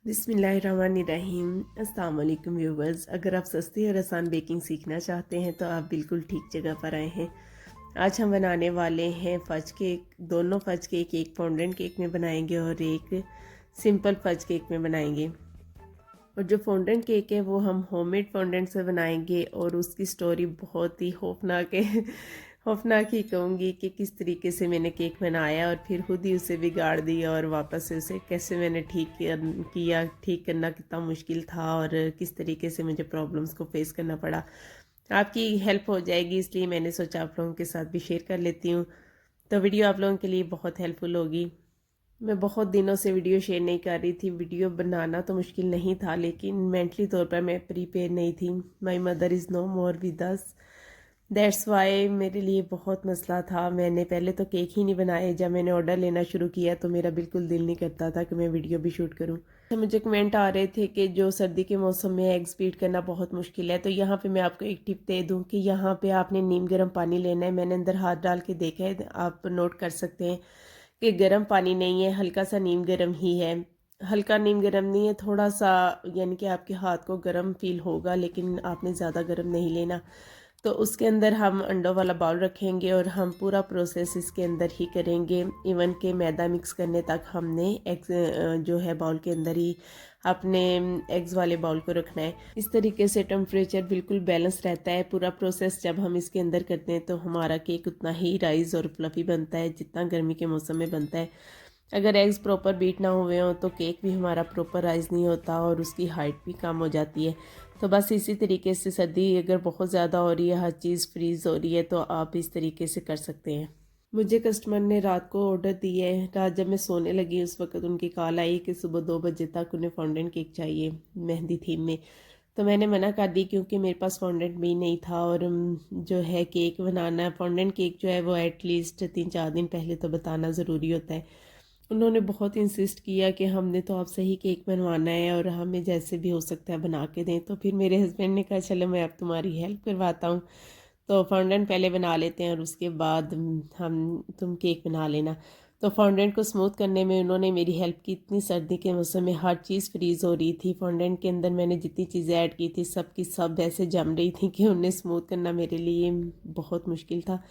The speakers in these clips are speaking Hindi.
बिस्मिल्लाहिर्रहमानिर्रहीम। अस्सलाम वालेकुम व्यूवर्स। अगर आप सस्ती और आसान बेकिंग सीखना चाहते हैं तो आप बिल्कुल ठीक जगह पर आए हैं। आज हम बनाने वाले हैं फज केक। दोनों फज केक, एक फॉन्डेंट केक में बनाएंगे और एक सिंपल फज केक में बनाएंगे। और जो फॉन्डेंट केक है वो हम होममेड फॉन्डेंट से बनाएंगे और उसकी स्टोरी बहुत ही खौफनाक है। खौफनाक ही कहूँगी कि किस तरीके से मैंने केक बनाया और फिर खुद ही उसे बिगाड़ दिया और वापस से उसे कैसे मैंने किया। ठीक करना कितना मुश्किल था और किस तरीके से मुझे प्रॉब्लम्स को फेस करना पड़ा। आपकी हेल्प हो जाएगी, इसलिए मैंने सोचा आप लोगों के साथ भी शेयर कर लेती हूँ। तो वीडियो आप लोगों के लिए बहुत हेल्पफुल होगी। मैं बहुत दिनों से वीडियो शेयर नहीं कर रही थी। वीडियो बनाना तो मुश्किल नहीं था, लेकिन मेंटली तौर पर मैं प्रीपेयर नहीं थी। My mother is no more with us, that's why मेरे लिए बहुत मसला था। मैंने पहले तो केक ही नहीं बनाए। जब मैंने ऑर्डर लेना शुरू किया तो मेरा बिल्कुल दिल नहीं करता था कि मैं वीडियो भी शूट करूं। तो मुझे कमेंट आ रहे थे कि जो सर्दी के मौसम में एग्स बीट करना बहुत मुश्किल है। तो यहाँ पे मैं आपको एक टिप दे दूं कि यहाँ पे आपने नीम गर्म पानी लेना है। मैंने अंदर हाथ डाल के देखा है, आप नोट कर सकते हैं कि गर्म पानी नहीं है, हल्का सा नीम गर्म ही है। हल्का नीम गर्म नहीं है, थोड़ा सा, यानी कि आपके हाथ को गर्म फील होगा, लेकिन आपने ज़्यादा गर्म नहीं लेना। तो उसके अंदर हम अंडों वाला बाउल रखेंगे और हम पूरा प्रोसेस इसके अंदर ही करेंगे। इवन के मैदा मिक्स करने तक हमने एग्स जो है बाउल के अंदर ही अपने एग्स वाले बाउल को रखना है। इस तरीके से टेम्परेचर बिल्कुल बैलेंस रहता है। पूरा प्रोसेस जब हम इसके अंदर करते हैं तो हमारा केक उतना ही राइज और फ्लफी बनता है जितना गर्मी के मौसम में बनता है। अगर एग्स प्रॉपर बीट ना हुए हों तो केक भी हमारा प्रॉपर राइज नहीं होता और उसकी हाइट भी कम हो जाती है। तो बस इसी तरीके से सर्दी अगर बहुत ज़्यादा हो रही है, हर चीज़ फ्रीज़ हो रही है, तो आप इस तरीके से कर सकते हैं। मुझे कस्टमर ने रात को ऑर्डर दिया है। रात जब मैं सोने लगी उस वक्त उनकी कॉल आई कि सुबह 2 बजे तक उन्हें फॉन्डेंट केक चाहिए मेहंदी थीम में। तो मैंने मना कर दी क्योंकि मेरे पास फॉन्डेंट भी नहीं था। और जो है केक बनाना, फॉन्डेंट केक जो है वो एटलीस्ट 3-4 दिन पहले तो बताना ज़रूरी होता है। उन्होंने बहुत इंसिस्ट किया कि हमने तो आपसे ही केक बनवाना है और हमें जैसे भी हो सकता है बना के दें। तो फिर मेरे हस्बैंड ने कहा चलो मैं अब तुम्हारी हेल्प करवाता हूँ। तो फॉन्डेंट पहले बना लेते हैं और उसके बाद तुम केक बना लेना। तो फॉन्डेंट को स्मूथ करने में उन्होंने मेरी हेल्प की। इतनी सर्दी के मौसम में हर चीज़ फ्रीज़ हो रही थी। फॉन्डेंट के अंदर मैंने जितनी चीज़ें ऐड की थी सब की सब ऐसे जम रही थी कि उन्हें स्मूथ करना मेरे लिए बहुत मुश्किल था,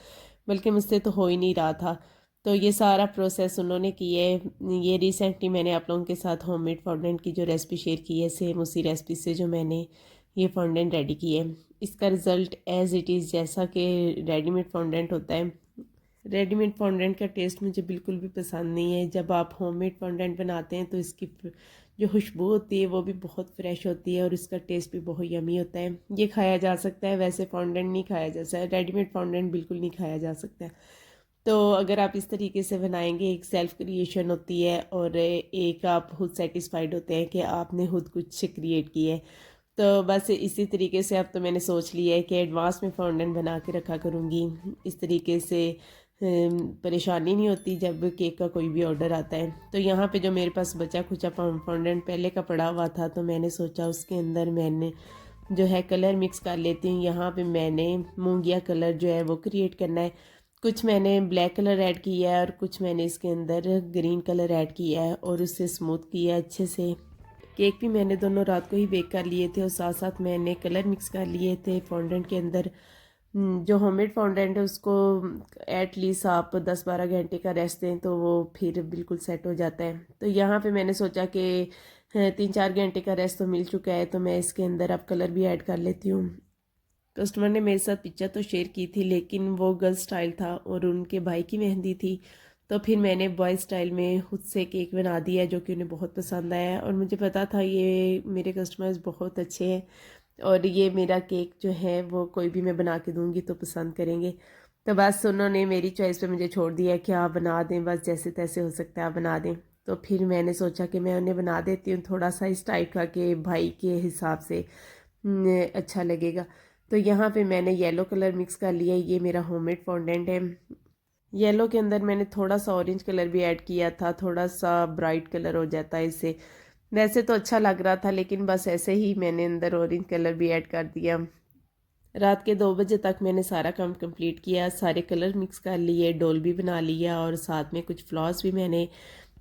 बल्कि मुझसे तो हो ही नहीं रहा था। तो ये सारा प्रोसेस उन्होंने किया है। ये रिसेंटली मैंने आप लोगों के साथ होममेड फॉन्डेंट की जो रेसिपी शेयर की है, सेम उसी रेसिपी से जो मैंने ये फॉन्डेंट रेडी की है। इसका रिज़ल्ट एज़ इट इज़ जैसा कि रेडीमेड फॉन्डेंट होता है। रेडीमेड फॉन्डेंट का टेस्ट मुझे बिल्कुल भी पसंद नहीं है। जब आप होममेड फॉन्डेंट बनाते हैं तो इसकी जो खुशबू होती है वो भी बहुत फ्रेश होती है और इसका टेस्ट भी बहुत यमी होता है। ये खाया जा सकता है, वैसे फॉन्डेंट नहीं खाया जा सकता। रेडीमेड फॉन्डेंट बिल्कुल नहीं खाया जा सकता। तो अगर आप इस तरीके से बनाएंगे, एक सेल्फ क्रिएशन होती है और एक आप खुद सेटिस्फाइड होते हैं कि आपने खुद कुछ क्रिएट किया है। तो बस इसी तरीके से अब तो मैंने सोच लिया है कि एडवांस में फॉन्डेंट बना के रखा करूँगी। इस तरीके से परेशानी नहीं होती जब केक का कोई भी ऑर्डर आता है। तो यहाँ पे जो मेरे पास बचा खुचा फॉन्डेंट पहले का पड़ा हुआ था, तो मैंने सोचा उसके अंदर मैंने जो है कलर मिक्स कर लेती हूँ। यहाँ पे मैंने मूंगिया कलर जो है वो क्रिएट करना है। कुछ मैंने ब्लैक कलर ऐड किया है और कुछ मैंने इसके अंदर ग्रीन कलर ऐड किया है और उससे स्मूथ किया है अच्छे से। केक भी मैंने दोनों रात को ही बेक कर लिए थे और साथ साथ मैंने कलर मिक्स कर लिए थे फॉन्डेंट के अंदर। जो होममेड फॉन्डेंट है उसको एटलीस्ट आप 10-12 घंटे का रेस्ट दें तो वो फिर बिल्कुल सेट हो जाता है। तो यहाँ पे मैंने सोचा कि 3-4 घंटे का रेस्ट तो मिल चुका है, तो मैं इसके अंदर अब कलर भी ऐड कर लेती हूँ। कस्टमर ने मेरे साथ पिक्चर तो शेयर की थी, लेकिन वो गर्ल स्टाइल था और उनके भाई की मेहंदी थी। तो फिर मैंने बॉय स्टाइल में खुद से केक बना दिया जो कि उन्हें बहुत पसंद आया। और मुझे पता था ये मेरे कस्टमर्स बहुत अच्छे हैं और ये मेरा केक जो है वो कोई भी मैं बना के दूंगी तो पसंद करेंगे। तो बस उन्होंने मेरी चॉइस पे मुझे छोड़ दिया कि आप बना दें, बस जैसे तैसे हो सकता है आप बना दें। तो फिर मैंने सोचा कि मैं उन्हें बना देती हूँ थोड़ा सा इस टाइप का कि भाई के हिसाब से अच्छा लगेगा। तो यहाँ पे मैंने येलो कलर मिक्स कर लिया। ये मेरा होममेड फॉन्डेंट है। येलो के अंदर मैंने थोड़ा सा ऑरेंज कलर भी ऐड किया था, थोड़ा सा ब्राइट कलर हो जाता है इससे। वैसे तो अच्छा लग रहा था, लेकिन बस ऐसे ही मैंने अंदर ऑरेंज कलर भी ऐड कर दिया। रात के 2 बजे तक मैंने सारा काम कंप्लीट किया, सारे कलर मिक्स कर लिए, डोल भी बना लिया और साथ में कुछ फ्लावर्स भी मैंने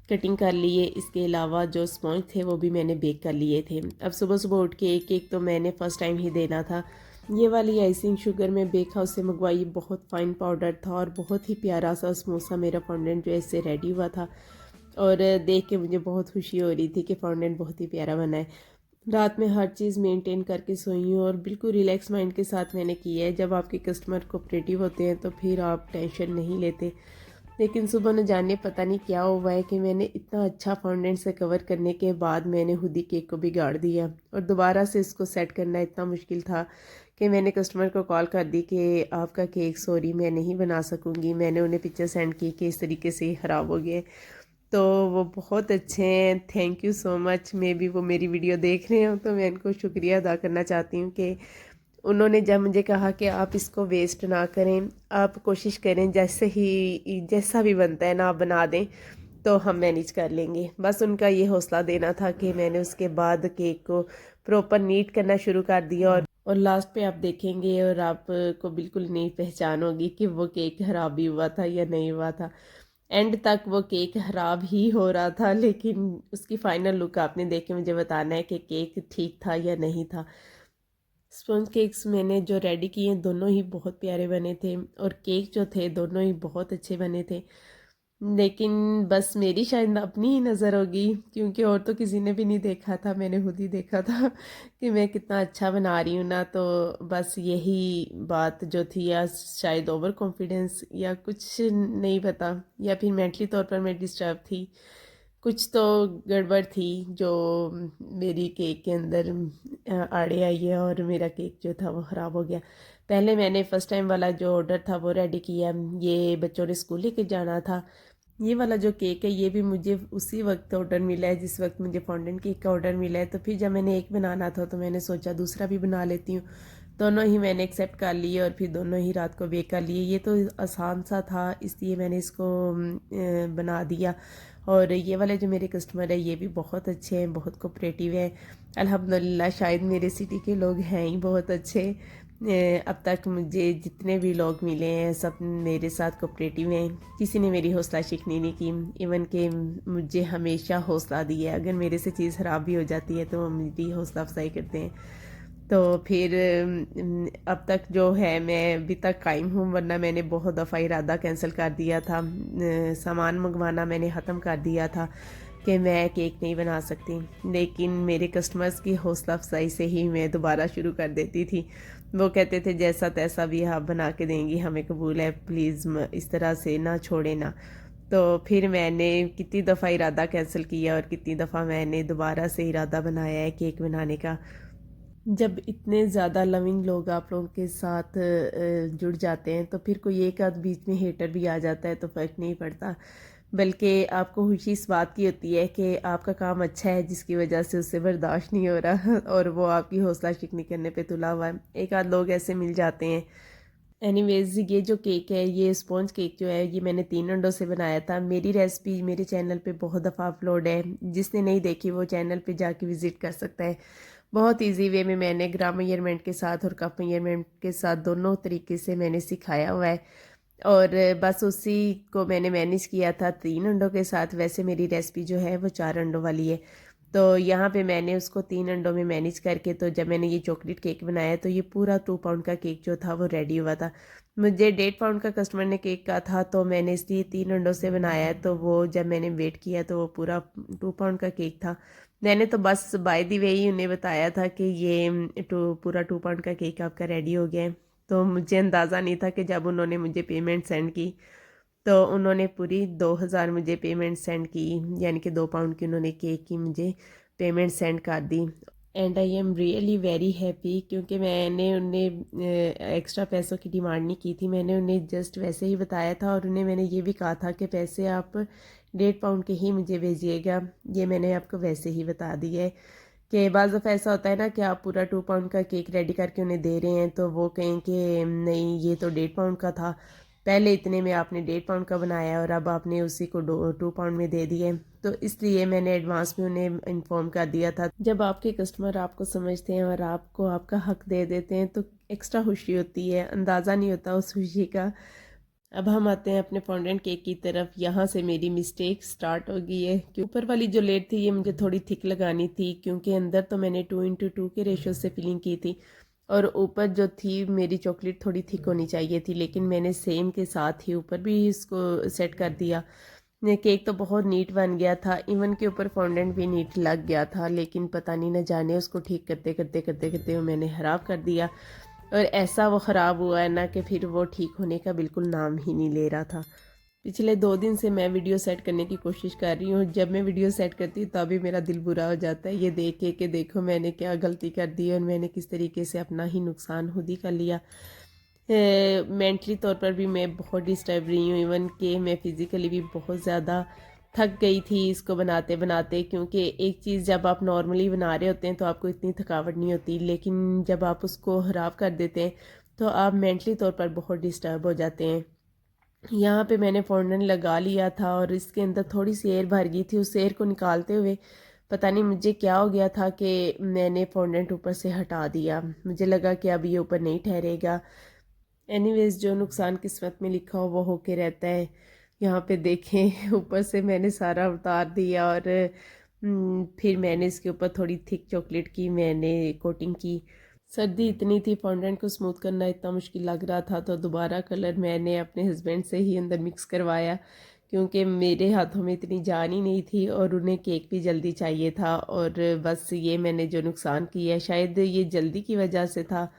कटिंग कर लिए। इसके अलावा जो स्पॉन्ज थे वो भी मैंने बेक कर लिए थे। अब सुबह सुबह उठ के एक एक तो मैंने फ़र्स्ट टाइम ही देना था। ये वाली आइसिंग शुगर मैं बेक हाउस से मंगवाई, बहुत फ़ाइन पाउडर था और बहुत ही प्यारा सा स्मूथ सा मेरा फॉन्डेंट जो है इससे रेडी हुआ था। और देख के मुझे बहुत खुशी हो रही थी कि फॉन्डेंट बहुत ही प्यारा बना है। रात में हर चीज़ मेंटेन करके सोई हूँ और बिल्कुल रिलैक्स माइंड के साथ मैंने किया है। जब आपके कस्टमर कोऑपरेटिव होते हैं तो फिर आप टेंशन नहीं लेते। लेकिन सुबह न जाने पता नहीं क्या हुआ है कि मैंने इतना अच्छा फॉन्डेंट से कवर करने के बाद मैंने हुडी केक को बिगाड़ दिया और दोबारा से इसको सेट करना इतना मुश्किल था कि मैंने कस्टमर को कॉल कर दी कि आपका केक सॉरी मैं नहीं बना सकूँगी। मैंने उन्हें पिक्चर सेंड की कि इस तरीके से ही ख़राब हो गए। तो वो बहुत अच्छे हैं, thank you so much. May be वो मेरी वीडियो देख रहे हो तो मैं इनको शुक्रिया अदा करना चाहती हूँ कि उन्होंने जब मुझे कहा कि आप इसको वेस्ट ना करें, आप कोशिश करें जैसा भी बनता है ना आप बना दें तो हम मैनेज कर लेंगे। बस उनका ये हौसला देना था कि मैंने उसके बाद केक को प्रॉपर नीट करना शुरू कर दिया और लास्ट पे आप देखेंगे और आपको बिल्कुल नहीं पहचान होगी कि वो केक खराब भी हुआ था या नहीं हुआ था। एंड तक वो केक ख़राब ही हो रहा था, लेकिन उसकी फ़ाइनल लुक आपने देख के मुझे बताना है कि केक ठीक था या नहीं था। स्पंज केक्स मैंने जो रेडी किए दोनों ही बहुत प्यारे बने थे और केक जो थे दोनों ही बहुत अच्छे बने थे। लेकिन बस मेरी शायद अपनी ही नज़र होगी, क्योंकि और तो किसी ने भी नहीं देखा था, मैंने खुद ही देखा था कि मैं कितना अच्छा बना रही हूँ ना। तो बस यही बात जो थी, या शायद ओवर कॉन्फिडेंस या कुछ नहीं पता, या फिर मेंटली तौर पर मैं डिस्टर्ब थी, कुछ तो गड़बड़ थी जो मेरी केक के अंदर आड़े आई है और मेरा केक जो था वो ख़राब हो गया। पहले मैंने फ़र्स्ट टाइम वाला जो ऑर्डर था वो रेडी किया, ये बच्चों ने स्कूल लेके जाना था। ये वाला जो केक है ये भी मुझे उसी वक्त ऑर्डर मिला है जिस वक्त मुझे फॉन्डेंट केक का ऑर्डर मिला है। तो फिर जब मैंने एक बनाना था तो मैंने सोचा दूसरा भी बना लेती हूँ। दोनों ही मैंने एक्सेप्ट कर लिए और फिर दोनों ही रात को बेक कर लिए। ये तो आसान सा था इसलिए मैंने इसको बना दिया। और ये वाले जो मेरे कस्टमर है ये भी बहुत अच्छे हैं, बहुत कोऑपरेटिव हैं अल्हम्दुलिल्लाह। शायद मेरे सिटी के लोग हैं ही बहुत अच्छे। अब तक मुझे जितने भी लोग मिले हैं सब मेरे साथ कोऑपरेटिव हैं, किसी ने मेरी हौसला शिकनी नहीं की। इवन के मुझे हमेशा हौसला दिया है, अगर मेरे से चीज़ ख़राब भी हो जाती है तो वो मेरी हौसला अफजाई करते हैं। तो फिर अब तक जो है मैं अभी तक कायम हूँ, वरना मैंने बहुत दफ़ा इरादा कैंसिल कर दिया था। सामान मंगवाना मैंने ख़त्म कर दिया था कि मैं केक नहीं बना सकती, लेकिन मेरे कस्टमर्स की हौसला अफजाई से ही मैं दोबारा शुरू कर देती थी। वो कहते थे जैसा तैसा भी आप बना के देंगी हमें कबूल है, प्लीज़ इस तरह से ना छोड़े ना। तो फिर मैंने कितनी दफ़ा इरादा कैंसिल किया और कितनी दफ़ा मैंने दोबारा से इरादा बनाया है केक बनाने का। जब इतने ज़्यादा लविंग लोग आप लोगों के साथ जुड़ जाते हैं तो फिर कोई एक आध बीच में हेटर भी आ जाता है तो फ़र्क नहीं पड़ता, बल्कि आपको खुशी इस बात की होती है कि आपका काम अच्छा है जिसकी वजह से उससे बर्दाश्त नहीं हो रहा और वो आपकी हौसला शिकनी करने पे तुला हुआ है। एक आध लोग ऐसे मिल जाते हैं। एनीवेज ये जो केक है, ये स्पॉन्ज केक जो है ये मैंने 3 अंडों से बनाया था। मेरी रेसिपी मेरे चैनल पे बहुत दफ़ा अपलोड है, जिसने नहीं देखी वो चैनल पे जाके विज़िट कर सकता है। बहुत इजी वे में मैंने ग्राम मेजरमेंट के साथ और कप मेजरमेंट के साथ दोनों तरीके से मैंने सिखाया हुआ है और बस उसी को मैंने मैनेज किया था 3 अंडों के साथ। वैसे मेरी रेसिपी जो है वो 4 अंडों वाली है। तो यहाँ पे मैंने उसको 3 अंडों में मैनेज करके, तो जब मैंने ये चॉकलेट केक बनाया तो ये पूरा 2 पाउंड का केक जो था वो रेडी हुआ था। मुझे 1.5 पाउंड का कस्टमर ने केक का था तो मैंने इसलिए 3 अंडों से बनाया है। तो वो जब मैंने वेट किया तो वो पूरा 2 पाउंड का केक था। मैंने तो बस बाय द वे ही उन्हें बताया था कि ये पूरा 2 पाउंड का केक आपका रेडी हो गया है। तो मुझे अंदाज़ा नहीं था कि जब उन्होंने मुझे पेमेंट सेंड की तो उन्होंने पूरी 2000 मुझे पेमेंट सेंड की, यानी कि 2 पाउंड की उन्होंने केक की मुझे पेमेंट सेंड कर दी। And I am really very happy, क्योंकि मैंने उन्हें एक्स्ट्रा पैसों की डिमांड नहीं की थी। मैंने उन्हें जस्ट वैसे ही बताया था और उन्हें मैंने ये भी कहा था कि पैसे आप 1.5 पाउंड के ही मुझे भेजिएगा। ये मैंने आपको वैसे ही बता दिया है कि बाज़ दफ़ा ऐसा होता है ना कि आप पूरा 2 पाउंड का केक रेडी करके उन्हें दे रहे हैं तो वो कहें कि नहीं ये तो 1.5 पाउंड का था, पहले इतने में आपने 1.5 पाउंड का बनाया और अब आपने उसी को 2 पाउंड में दे दिए। तो इसलिए मैंने एडवांस में उन्हें इन्फॉर्म कर दिया था। जब आपके कस्टमर आपको समझते हैं और आपको आपका हक दे देते हैं तो एक्स्ट्रा खुशी होती है, अंदाज़ा नहीं होता उस खुशी का। अब हम आते हैं अपने फॉन्डेंट केक की तरफ। यहाँ से मेरी मिस्टेक स्टार्ट हो गई है कि ऊपर वाली जो लेयर थी ये मुझे थोड़ी थिक लगानी थी, क्योंकि अंदर तो मैंने 2:2 के रेशो से फिलिंग की थी और ऊपर जो थी मेरी चॉकलेट थोड़ी थिक होनी चाहिए थी, लेकिन मैंने सेम के साथ ही ऊपर भी इसको सेट कर दिया। केक तो बहुत नीट बन गया था, इवन के ऊपर फॉन्डेंट भी नीट लग गया था, लेकिन पता नहीं न जाने उसको ठीक करते करते करते करते मैंने ख़राब कर दिया और ऐसा वो ख़राब हुआ है ना कि फिर वो ठीक होने का बिल्कुल नाम ही नहीं ले रहा था। पिछले 2 दिन से मैं वीडियो सेट करने की कोशिश कर रही हूँ। जब मैं वीडियो सेट करती हूँ तभी मेरा दिल बुरा हो जाता है, ये देख के कि देखो मैंने क्या गलती कर दी और मैंने किस तरीके से अपना ही नुकसान खुद ही कर लिया। मेंटली तौर पर भी मैं बहुत डिस्टर्ब रही हूँ, इवन कि मैं फ़िज़िकली भी बहुत ज़्यादा थक गई थी इसको बनाते बनाते, क्योंकि एक चीज़ जब आप नॉर्मली बना रहे होते हैं तो आपको इतनी थकावट नहीं होती, लेकिन जब आप उसको ख़राब कर देते हैं तो आप मेंटली तौर पर बहुत डिस्टर्ब हो जाते हैं। यहाँ पे मैंने फॉन्डेंट लगा लिया था और इसके अंदर थोड़ी सी एयर भर गई थी। उस एयर को निकालते हुए पता नहीं मुझे क्या हो गया था कि मैंने फॉन्डेंट ऊपर से हटा दिया। मुझे लगा कि अब ये ऊपर नहीं ठहरेगा। एनीवेज जो नुकसान किस्मत में लिखा हो वो होके रहता है। यहाँ पे देखें ऊपर से मैंने सारा उतार दिया और फिर मैंने इसके ऊपर थोड़ी थिक चॉकलेट की मैंने कोटिंग की। सर्दी इतनी थी, फॉन्डेंट को स्मूथ करना इतना मुश्किल लग रहा था, तो दोबारा कलर मैंने अपने हस्बैंड से ही अंदर मिक्स करवाया, क्योंकि मेरे हाथों में इतनी जान ही नहीं थी और उन्हें केक भी जल्दी चाहिए था। और बस ये मैंने जो नुकसान किया शायद ये जल्दी की वजह से था।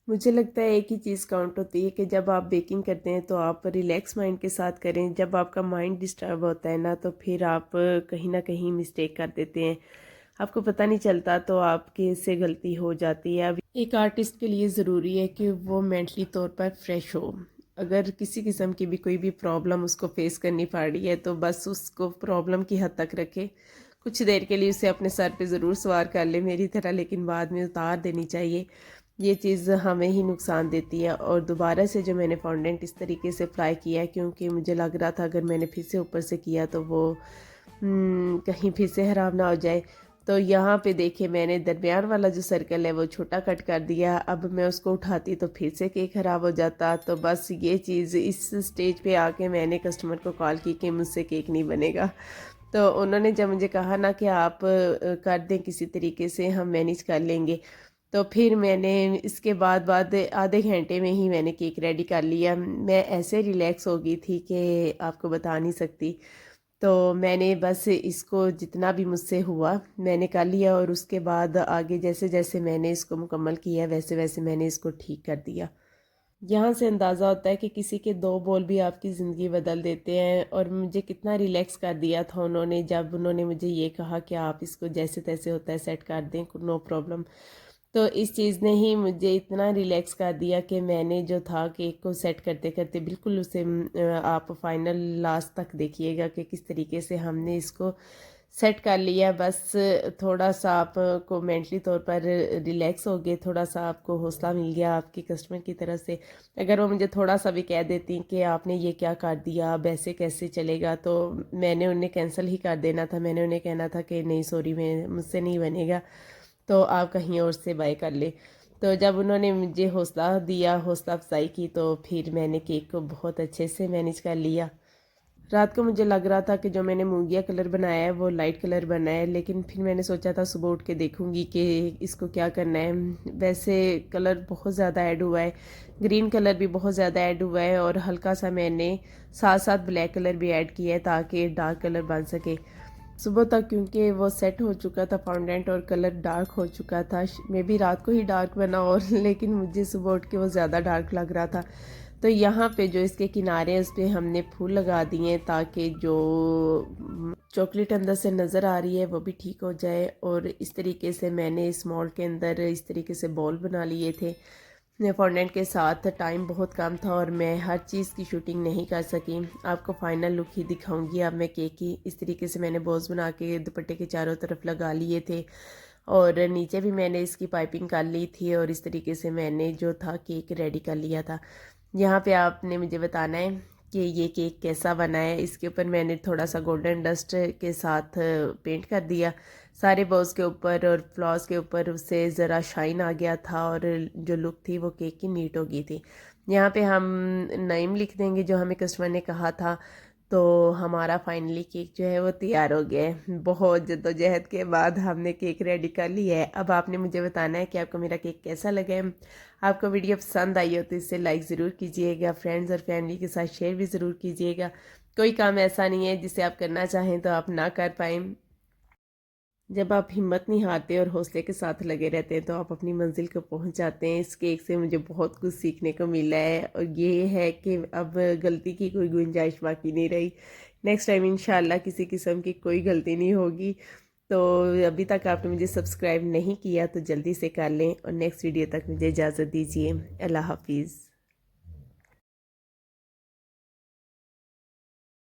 मुझे लगता है एक ही चीज़ काउंट होती है कि जब आप बेकिंग करते हैं तो आप रिलैक्स माइंड के साथ करें। जब आपका माइंड डिस्टर्ब होता है ना तो फिर आप कहीं ना कहीं मिस्टेक कर देते हैं, आपको पता नहीं चलता तो आपके से गलती हो जाती है। अब एक आर्टिस्ट के लिए ज़रूरी है कि वो मेंटली तौर पर फ्रेश हो। अगर किसी किस्म की भी कोई भी प्रॉब्लम उसको फेस करनी पड़ रही है तो बस उसको प्रॉब्लम की हद तक रखे, कुछ देर के लिए उसे अपने सर पे ज़रूर सवार कर ले मेरी तरह, लेकिन बाद में उतार देनी चाहिए। ये चीज़ हमें ही नुकसान देती है। और दोबारा से जो मैंने फॉन्डेंट इस तरीके से फ्राई किया, क्योंकि मुझे लग रहा था अगर मैंने फिर से ऊपर से किया तो वो कहीं फिर से ख़राब ना हो जाए। तो यहाँ पे देखिए मैंने दरमियान वाला जो सर्कल है वो छोटा कट कर दिया। अब मैं उसको उठाती तो फिर से केक ख़राब हो जाता। तो बस ये चीज़ इस स्टेज पे आके मैंने कस्टमर को कॉल की कि मुझसे केक नहीं बनेगा। तो उन्होंने जब मुझे कहा ना कि आप कर दें किसी तरीके से, हम मैनेज कर लेंगे, तो फिर मैंने इसके बाद आधे घंटे में ही मैंने केक रेडी कर लिया। मैं ऐसे रिलैक्स हो गई थी कि आपको बता नहीं सकती। तो मैंने बस इसको जितना भी मुझसे हुआ मैंने कर लिया और उसके बाद आगे जैसे जैसे मैंने इसको मुकम्मल किया वैसे वैसे मैंने इसको ठीक कर दिया। यहाँ से अंदाज़ा होता है कि किसी के 2 बोल भी आपकी ज़िंदगी बदल देते हैं। और मुझे कितना रिलैक्स कर दिया था उन्होंने जब उन्होंने मुझे ये कहा कि आप इसको जैसे तैसे होता है सेट कर दें, नो प्रॉब्लम। तो इस चीज़ ने ही मुझे इतना रिलैक्स कर दिया कि मैंने जो था केक को सेट करते करते बिल्कुल उसे आप फाइनल लास्ट तक देखिएगा कि किस तरीके से हमने इसको सेट कर लिया। बस थोड़ा सा आपको मेंटली तौर पर रिलैक्स हो गए, थोड़ा सा आपको हौसला मिल गया आपकी कस्टमर की तरफ से। अगर वो मुझे थोड़ा सा भी कह देती कि आपने ये क्या कर दिया, अब ऐसे कैसे चलेगा, तो मैंने उन्हें कैंसिल ही कर देना था। मैंने उन्हें कहना था कि नहीं सॉरी, मैं मुझसे नहीं बनेगा, तो आप कहीं और से बाय कर ले। तो जब उन्होंने मुझे हौसला दिया, हौसला अफजाई की, तो फिर मैंने केक को बहुत अच्छे से मैनेज कर लिया। रात को मुझे लग रहा था कि जो मैंने मूंगिया कलर बनाया है वो लाइट कलर बना है, लेकिन फिर मैंने सोचा था सुबह उठ के देखूंगी कि इसको क्या करना है। वैसे कलर बहुत ज़्यादा ऐड हुआ है, ग्रीन कलर भी बहुत ज़्यादा ऐड हुआ है और हल्का सा मैंने साथ साथ ब्लैक कलर भी ऐड किया है ताकि डार्क कलर बन सके। सुबह तक क्योंकि वो सेट हो चुका था फॉन्डेंट और कलर डार्क हो चुका था, मे बी रात को ही डार्क बना और लेकिन मुझे सुबह उठ के वो ज़्यादा डार्क लग रहा था। तो यहाँ पे जो इसके किनारे हैं उस पर हमने फूल लगा दिए ताकि जो चॉकलेट अंदर से नज़र आ रही है वो भी ठीक हो जाए। और इस तरीके से मैंने इस मोल्ड के अंदर इस तरीके से बॉल बना लिए थे। फॉन्डेंट के साथ टाइम बहुत कम था और मैं हर चीज़ की शूटिंग नहीं कर सकी। आपको फाइनल लुक ही दिखाऊंगी अब मैं केक की। इस तरीके से मैंने बॉल्स बना के दुपट्टे के चारों तरफ लगा लिए थे और नीचे भी मैंने इसकी पाइपिंग कर ली थी और इस तरीके से मैंने जो था केक रेडी कर लिया था। यहाँ पे आपने मुझे बताना है कि ये केक कैसा बना है। इसके ऊपर मैंने थोड़ा सा गोल्डन डस्ट के साथ पेंट कर दिया। सारे बोस के ऊपर और फ्लॉस के ऊपर उससे ज़रा शाइन आ गया था और जो लुक थी वो केक की नीट हो गई थी। यहाँ पे हम नेम लिख देंगे जो हमें कस्टमर ने कहा था। तो हमारा फाइनली केक जो है वो तैयार हो गया है। बहुत जद्दोजहद के बाद हमने केक रेडी कर लिया है। अब आपने मुझे बताना है कि आपको मेरा केक कैसा लगा है। आपको वीडियो पसंद आई हो तो इसे लाइक ज़रूर कीजिएगा, फ्रेंड्स और फैमिली के साथ शेयर भी ज़रूर कीजिएगा। कोई काम ऐसा नहीं है जिसे आप करना चाहें तो आप ना कर पाएँ। जब आप हिम्मत नहीं हारते और हौसले के साथ लगे रहते हैं तो आप अपनी मंजिल को पहुंच जाते हैं। इस केक से मुझे बहुत कुछ सीखने को मिला है और ये है कि अब गलती की कोई गुंजाइश बाकी नहीं रही। नेक्स्ट टाइम इंशाल्लाह किसी किस्म की कोई गलती नहीं होगी। तो अभी तक आपने मुझे सब्सक्राइब नहीं किया तो जल्दी से कर लें और नेक्स्ट वीडियो तक मुझे इजाज़त दीजिए। अल्लाह हाफिज़।